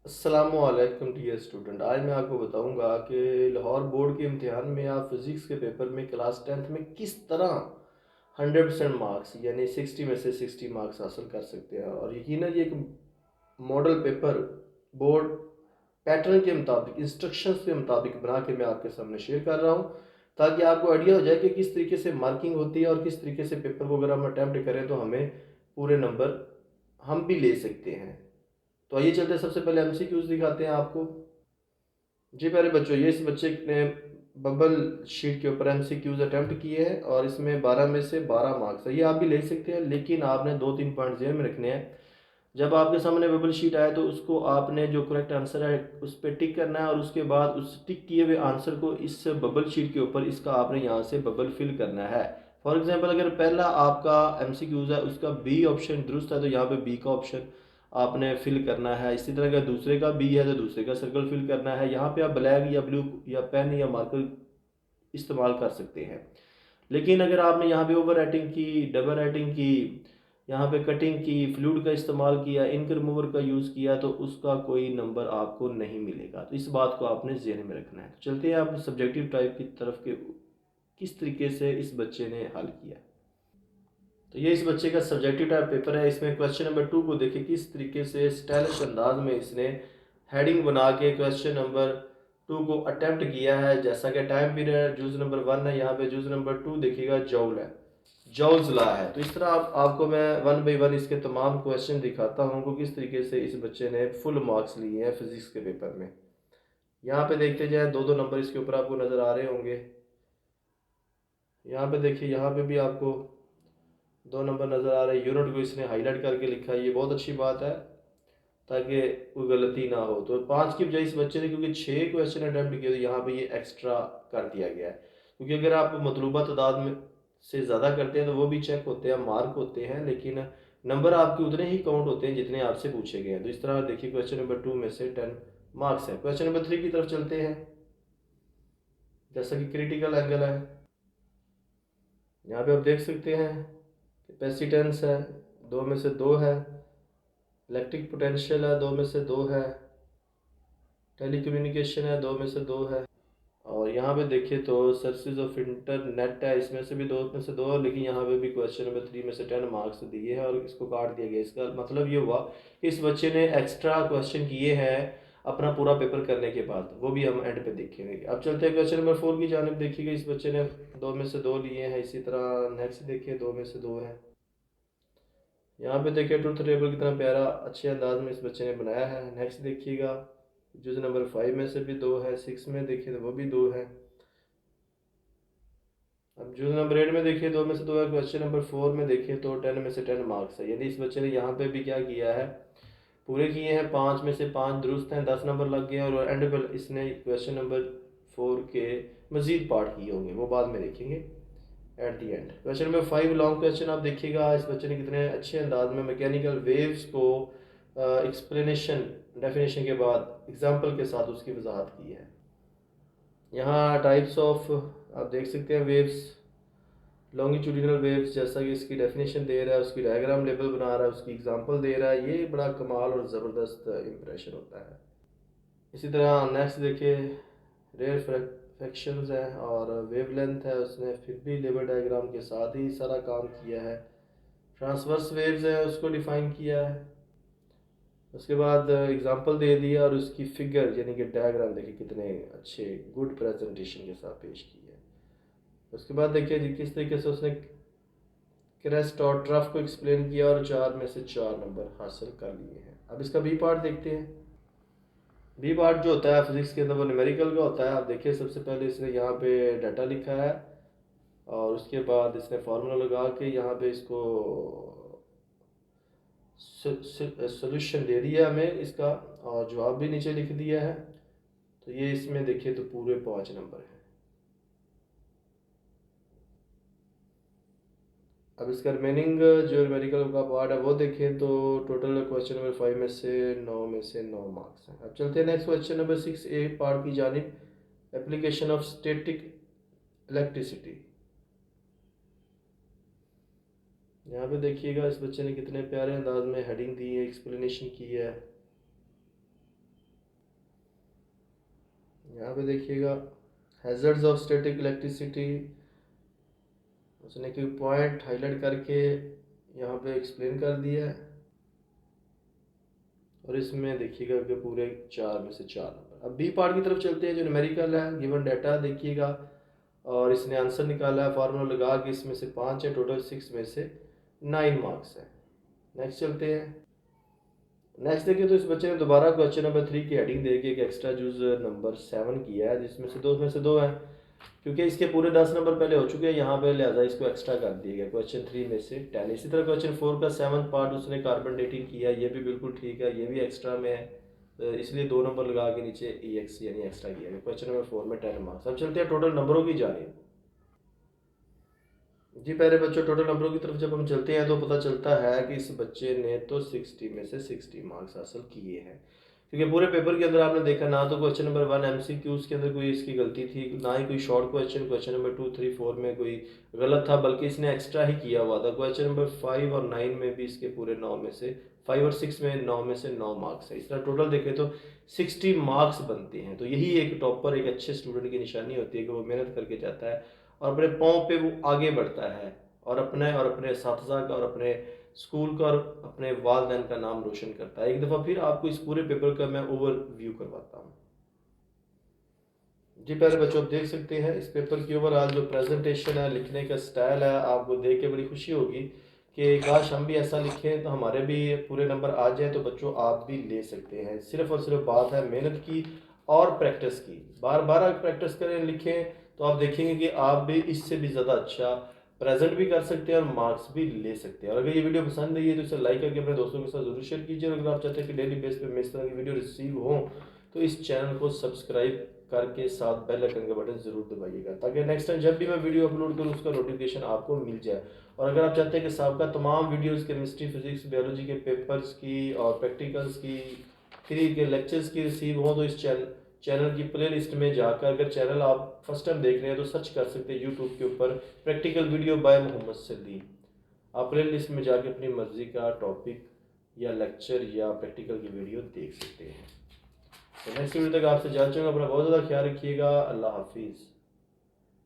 अस्सलामुअलैकुम dear student. आज मैं आपको बताऊंगा कि लाहौर बोर्ड के इम्तिहान में आप फिज़िक्स के पेपर में क्लास टेंथ में किस तरह 100% मार्क्स यानी 60 में से 60 मार्क्स हासिल कर सकते हैं। और यकीनन ये एक मॉडल पेपर बोर्ड पैटर्न के मुताबिक इंस्ट्रक्शंस के मुताबिक बना के मैं आपके सामने शेयर कर रहा हूँ, ताकि आपको आइडिया हो जाए कि किस तरीके से मार्किंग होती है और किस तरीके से पेपर को अगर हम अटैम्प्ट करें तो हमें पूरे नंबर हम भी ले सकते हैं। तो आइए चलते हैं, सबसे पहले एमसीक्यूज दिखाते हैं आपको। जी प्यारे बच्चों, ये इस बच्चे ने बबल शीट के ऊपर एमसीक्यूज अटेम्प्ट किए हैं और इसमें 12 में से 12 मार्क्स है। ये आप भी ले सकते हैं, लेकिन आपने दो तीन पॉइंट ध्यान में रखने हैं। जब आपके सामने बबल शीट आए तो उसको आपने जो करेक्ट आंसर है उस पर टिक करना है और उसके बाद उस टिक किए हुए आंसर को इस बबल शीट के ऊपर इसका आपने यहाँ से बबल फिल करना है। फॉर एग्जांपल, अगर पहला आपका एमसीक्यूज है उसका बी ऑप्शन दुरुस्त है तो यहाँ पे बी का ऑप्शन आपने फिल करना है। इसी तरह का दूसरे का बी है तो दूसरे का सर्कल फिल करना है। यहाँ पे आप ब्लैक या ब्लू या पेन या मार्कर इस्तेमाल कर सकते हैं। लेकिन अगर आपने यहाँ पे ओवर राइटिंग की, डबल राइटिंग की, यहाँ पे कटिंग की, फ्लूइड का इस्तेमाल किया, इंक रिमूवर का यूज़ किया तो उसका कोई नंबर आपको नहीं मिलेगा। तो इस बात को आपने जहन में रखना है। तो चलते हैं आप सब्जेक्टिव टाइप की तरफ के किस तरीके से इस बच्चे ने हल किया। तो ये इस बच्चे का सब्जेक्टिव टाइप पेपर है। इसमें क्वेश्चन नंबर 2 को देखिए किस तरीके से स्टाइलिश अंदाज में इसने हेडिंग बना के क्वेश्चन नंबर 2 को अटेम्प्ट किया है। जैसा कि टाइम पीरियड जूज नंबर 1 है, यहाँ पे जूज नंबर 2 देखिएगा जौल है, जॉल्स ला है। तो इस तरह आपको मैं वन बाई वन इसके तमाम क्वेश्चन दिखाता हूँ कि किस तरीके से इस बच्चे ने फुल मार्क्स लिए हैं फिजिक्स के पेपर में। यहाँ पे देखते जाए दो दो नंबर इसके ऊपर आपको नज़र आ रहे होंगे। यहाँ पे देखिए, यहाँ पे भी आपको दो नंबर नज़र आ रहे हैं। यूनिट को इसने हाईलाइट करके लिखा है, ये बहुत अच्छी बात है ताकि कोई गलती ना हो। तो 5 की बजाय इस बच्चे ने क्योंकि 6 क्वेश्चन अटैम्प्ट किए तो यहाँ पे ये एक्स्ट्रा कर दिया गया है। क्योंकि अगर आप मतलूबा तादाद में से ज़्यादा करते हैं तो वो भी चेक होते हैं, मार्क होते हैं, लेकिन नंबर आपके उतने ही काउंट होते हैं जितने आपसे पूछे गए हैं। तो इस तरह देखिए क्वेश्चन नंबर 2 में से 10 मार्क्स है। क्वेश्चन नंबर 3 की तरफ चलते हैं। जैसा कि क्रिटिकल एंगल है, यहाँ पे आप देख सकते हैं कैपेसिटेंस है, 2 में से 2 है। इलेक्ट्रिक पोटेंशियल है, 2 में से 2 है। टेलीकम्युनिकेशन है, 2 में से 2 है। और यहाँ पे देखिए तो सर्विसेज ऑफ इंटरनेट है, इसमें से भी 2 में से 2 है। लेकिन यहाँ पे भी क्वेश्चन नंबर 3 में से 10 मार्क्स दिए हैं और इसको काट दिया गया। इसका मतलब ये हुआ कि इस बच्चे ने एक्स्ट्रा क्वेश्चन किए हैं अपना पूरा पेपर करने के बाद, वो भी हम एंड पे देखेंगे। अब चलते हैं क्वेश्चन नंबर 4 की जानिब। देखिएगा इस बच्चे ने 2 में से 2 लिए हैं। इसी तरह नेक्स्ट देखिए 2 में से 2 है। यहाँ पे देखिए ट्रुथ टेबल कितना प्यारा अच्छे अंदाज में इस बच्चे ने बनाया है। नेक्स्ट देखिएगा जुज नंबर 5 में से भी 2 है, 6 में देखिए तो वो भी 2 है। अब जुज नंबर 8 में देखिए 2 में से 2 है। क्वेश्चन नंबर 4 में देखिए तो 10 में से 10 मार्क्स है। यानी इस बच्चे ने यहाँ पे भी क्या किया है, पूरे किए हैं। 5 में से 5 दुरुस्त हैं, 10 नंबर लग गए। और एंड पर इसने क्वेश्चन नंबर 4 के मजीद पार्ट किए होंगे, वो बाद में देखेंगे at the and. Question number 5 long question आप देखिएगा इस बच्चे ने कितने अच्छे अंदाज में मैकेनिकल वेव्स को एक्सप्लेनेशन डेफिनेशन के बाद एग्जाम्पल के साथ उसकी वजाहत की है। यहाँ टाइप्स ऑफ आप देख सकते हैं वेव्स, लॉन्गिट्यूडिनल वेव्स, जैसा कि इसकी डेफिनेशन दे रहा है, उसकी डायग्राम लेवल बना रहा है, उसकी एग्जांपल दे रहा है। ये बड़ा कमाल और ज़बरदस्त इंप्रेशन होता है। इसी तरह नेक्स्ट देखिए रेयर फ्रैक्शंस है और वेवलेंथ है, उसने फिर भी लेवल डायग्राम के साथ ही सारा काम किया है। ट्रांसवर्स वेव्स है, उसको डिफाइन किया है। उसके बाद एग्जांपल दे दिया और उसकी फिगर यानी कि डायग्राम देखिए कितने अच्छे गुड प्रेजेंटेशन के साथ पेश की है। उसके बाद देखिए जी किस तरीके से उसने क्रेस्ट और ट्रफ को एक्सप्लेन किया और 4 में से 4 नंबर हासिल कर लिए हैं। अब इसका बी पार्ट देखते हैं। बी पार्ट जो होता है फिजिक्स के अंदर वो न्यूमेरिकल का होता है। आप देखिए सबसे पहले इसने यहाँ पे डाटा लिखा है और उसके बाद इसने फार्मूला लगा के यहाँ पे इसको सोल्यूशन दे दिया हमें इसका और जवाब भी नीचे लिख दिया है। तो ये इसमें देखिए तो पूरे 5 नंबर हैं। अब इसका रिमेनिंग जो न्यूमेरिकल का पार्ट है वो देखें तो टोटल क्वेश्चन नंबर 5 में से 9 में से 9 मार्क्स हैं। अब चलते हैं नेक्स्ट क्वेश्चन नंबर 6 ए पार्ट की जानिब, एप्लीकेशन ऑफ स्टैटिक इलेक्ट्रिसिटी। यहाँ पे देखिएगा इस बच्चे ने कितने प्यारे अंदाज में हेडिंग दी है, एक्सप्लेनेशन की है। यहाँ पे देखिएगा हैजर्ड्स ऑफ स्टैटिक इलेक्ट्रिसिटी, उसने कोई पॉइंट हाईलाइट करके यहाँ पे एक्सप्लेन कर दिया है। और इसमें देखिएगा कि पूरे 4 में से 4 नंबर। अब बी पार्ट की तरफ चलते हैं, जो न्यूमेरिकल है, गिवन डाटा देखिएगा और इसने आंसर निकाला है, फार्मूला लगा के इसमें से 5 है, टोटल 6 में से 9 मार्क्स है। नेक्स्ट चलते हैं। नेक्स्ट देखिए तो इस बच्चे ने दोबारा क्वेश्चन नंबर 3 की हेडिंग दे के एक एक्स्ट्रा यूजर नंबर 7 किया है, जिसमें से दो है, क्योंकि इसके पूरे 10 नंबर पहले हो चुके हैं यहाँ पे, लिहाजा इसको एक्स्ट्रा कर दिया गया। क्वेश्चन 3 में से 10। इसी तरह क्वेश्चन 4 का 7th पार्ट उसने कार्बन डेटिंग किया, ये भी बिल्कुल ठीक है, ये भी एक्स्ट्रा में है, तो इसलिए 2 नंबर लगा के नीचे EX यानी एक्स्ट्रा किया गया। क्वेश्चन नंबर 4 में 10 मार्क्स। अब चलते हैं टोटल नंबरों की जानिब। जी पहले बच्चों टोटल नंबरों की तरफ जब हम चलते हैं तो पता चलता है कि इस बच्चे ने तो 60 में से 60 मार्क्स हासिल किए हैं, क्योंकि पूरे पेपर के अंदर आपने देखा ना तो क्वेश्चन नंबर 1 MCQs के अंदर कोई इसकी गलती थी, ना ही कोई शॉर्ट क्वेश्चन नंबर 2, 3, 4 में कोई गलत था, बल्कि इसने एक्स्ट्रा ही किया हुआ था। क्वेश्चन नंबर 5 और 9 में भी इसके पूरे 9 में से 5 और 6 में 9 में से 9 मार्क्स है। इस तरह टोटल देखें तो 60 मार्क्स बनते हैं। तो यही एक टॉपर, एक अच्छे स्टूडेंट की निशानी होती है कि वो मेहनत करके जाता है और अपने पाँव पे वो आगे बढ़ता है और अपने साथी का और अपने स्कूल का और अपने वालिदैन का नाम रोशन करता है। एक दफ़ा फिर आपको इस पूरे पेपर का मैं ओवरव्यू करवाता हूँ। जी पहले बच्चों आप देख सकते हैं इस पेपर की ओवरऑल जो प्रेजेंटेशन है, लिखने का स्टाइल है, आपको देख के बड़ी खुशी होगी कि काश हम भी ऐसा लिखें तो हमारे भी पूरे नंबर आ जाए। तो बच्चों आप भी ले सकते हैं, सिर्फ और सिर्फ बात है मेहनत की और प्रैक्टिस की। बार बार प्रैक्टिस करें, लिखें, तो आप देखेंगे कि आप भी इससे भी ज़्यादा अच्छा प्रेजेंट भी कर सकते हैं और मार्क्स भी ले सकते हैं। और अगर ये वीडियो पसंद आई है तो इसे लाइक करके अपने दोस्तों के साथ जरूर शेयर कीजिए। और अगर आप चाहते हैं कि डेली बेस पे मैं इस तरह की वीडियो रिसीव हो तो इस चैनल को सब्सक्राइब करके साथ बेल आइकन का बटन जरूर दबाइएगा, ताकि नेक्स्ट टाइम जब भी मैं वीडियो अपलोड करूँ उसका नोटिफिकेशन आपको मिल जाए। और अगर आप चाहते हैं कि सबका तमाम वीडियोस केमिस्ट्री, फिजिक्स, बायोलॉजी के पेपर्स की और प्रैक्टिकल्स की, फ्री के लेक्चर्स की रिसीव हो, तो इस चैनल की प्ले लिस्ट में जाकर, अगर चैनल आप फर्स्ट टाइम देख रहे हैं तो सर्च कर सकते हैं यूट्यूब के ऊपर practical video by Mohammad Salim. आप प्ले लिस्ट में जाके अपनी मर्जी का टॉपिक या लेक्चर या प्रैक्टिकल की वीडियो देख सकते हैं। तो नेक्स्ट वीडियो तक आपसे जा चुका, अपना बहुत ज़्यादा ख्याल रखिएगा। अल्लाह हाफिज़।